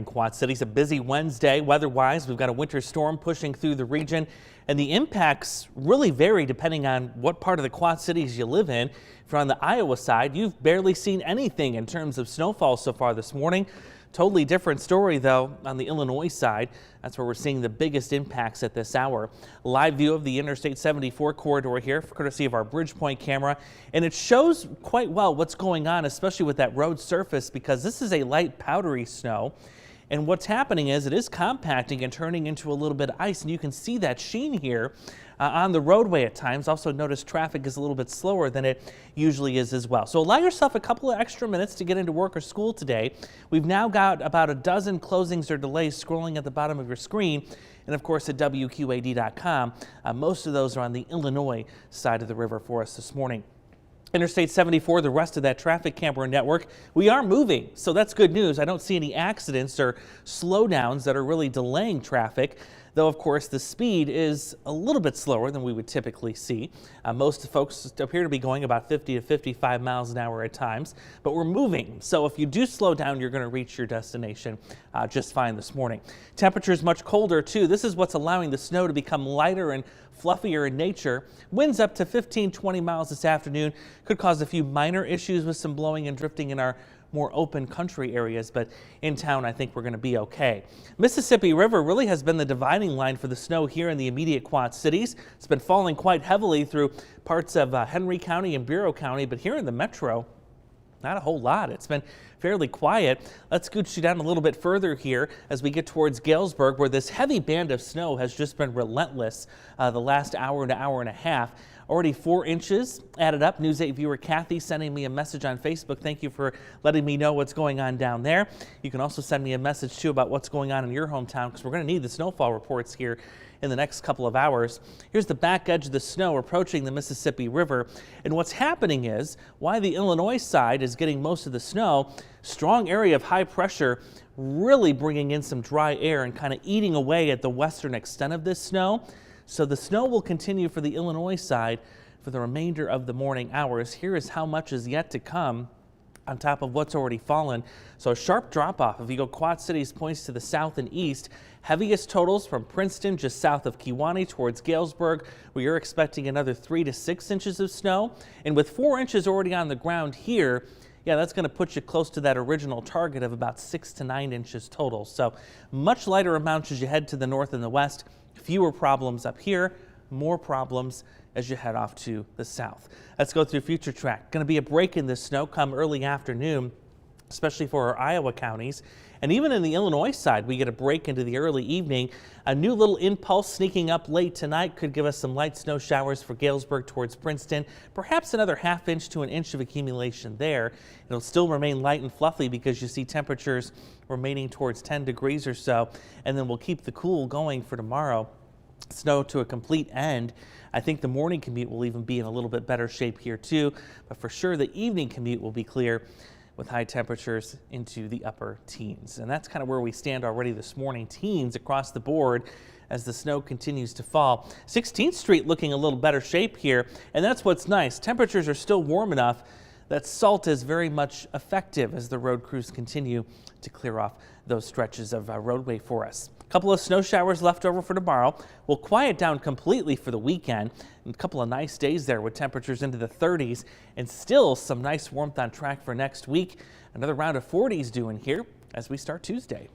Quad Cities, a busy Wednesday weather-wise. We've got a winter storm pushing through the region, and the impacts really vary depending on what part of the Quad Cities you live in. If you're on the Iowa side, you've barely seen anything in terms of snowfall so far this morning. Totally different story, though, on the Illinois side. That's where we're seeing the biggest impacts at this hour. Live view of the Interstate 74 corridor here, courtesy of our Bridgepoint camera. And it shows quite well what's going on, especially with that road surface, because this is a light powdery snow. And what's happening is it is compacting and turning into a little bit of ice. And you can see that sheen here on the roadway at times. Also notice traffic is a little bit slower than it usually is as well. So allow yourself a couple of extra minutes to get into work or school today. We've now got about a dozen closings or delays scrolling at the bottom of your screen. And of course at WQAD.com. Most of those are on the Illinois side of the river for us this morning. Interstate 74, the rest of that traffic camera network, we are moving, so that's good news. I don't see any accidents or slowdowns that are really delaying traffic, though of course the speed is a little bit slower than we would typically see. Most folks appear to be going about 50 to 55 miles an hour at times, but we're moving. So if you do slow down, you're going to reach your destination just fine this morning. Temperatures much colder too. This is what's allowing the snow to become lighter and fluffier in nature. Winds up to 15-20 miles this afternoon. Could cause a few minor issues with some blowing and drifting in our more open country areas, but in town I think we're going to be okay. Mississippi River really has been the dividing line for the snow here in the immediate Quad Cities. It's been falling quite heavily through parts of Henry County and Bureau County, but here in the metro, not a whole lot. It's been fairly quiet. Let's scooch you down a little bit further here as we get towards Galesburg, where this heavy band of snow has just been relentless the last hour to hour and a half. Already 4 inches added up. News 8 viewer Kathy sending me a message on Facebook. Thank you for letting me know what's going on down there. You can also send me a message too about what's going on in your hometown, because we're going to need the snowfall reports here in the next couple of hours. Here's the back edge of the snow approaching the Mississippi River. And what's happening is, why the Illinois side is getting most of the snow, strong area of high pressure really bringing in some dry air and kind of eating away at the western extent of this snow. So the snow will continue for the Illinois side for the remainder of the morning hours. Here is how much is yet to come on top of what's already fallen. So a sharp drop off. If you go Quad Cities points to the south and east, heaviest totals from Princeton just south of Kewanee towards Galesburg, where you're expecting another 3 to 6 inches of snow. And with 4 inches already on the ground here, yeah, that's going to put you close to that original target of about 6 to 9 inches total. So much lighter amounts as you head to the north and the west. Fewer problems up here, more problems as you head off to the south. Let's go through future track. Going to be a break in the snow come early afternoon, especially for our Iowa counties. And even in the Illinois side, we get a break into the early evening. A new little impulse sneaking up late tonight could give us some light snow showers for Galesburg towards Princeton. Perhaps another ½ inch to an inch of accumulation there. It'll still remain light and fluffy because you see temperatures remaining towards 10 degrees or so. And then we'll keep the cool going for tomorrow. Snow to a complete end. I think the morning commute will even be in a little bit better shape here too. But for sure the evening commute will be clear, with high temperatures into the upper teens. And that's kind of where we stand already this morning. Teens across the board as the snow continues to fall. 16th Street looking a little better shape here. And that's what's nice. Temperatures are still warm enough that salt is very much effective as the road crews continue to clear off those stretches of roadway for us. A couple of snow showers left over for tomorrow. We'll quiet down completely for the weekend. And a couple of nice days there with temperatures into the 30s and still some nice warmth on track for next week. Another round of 40s due in here as we start Tuesday.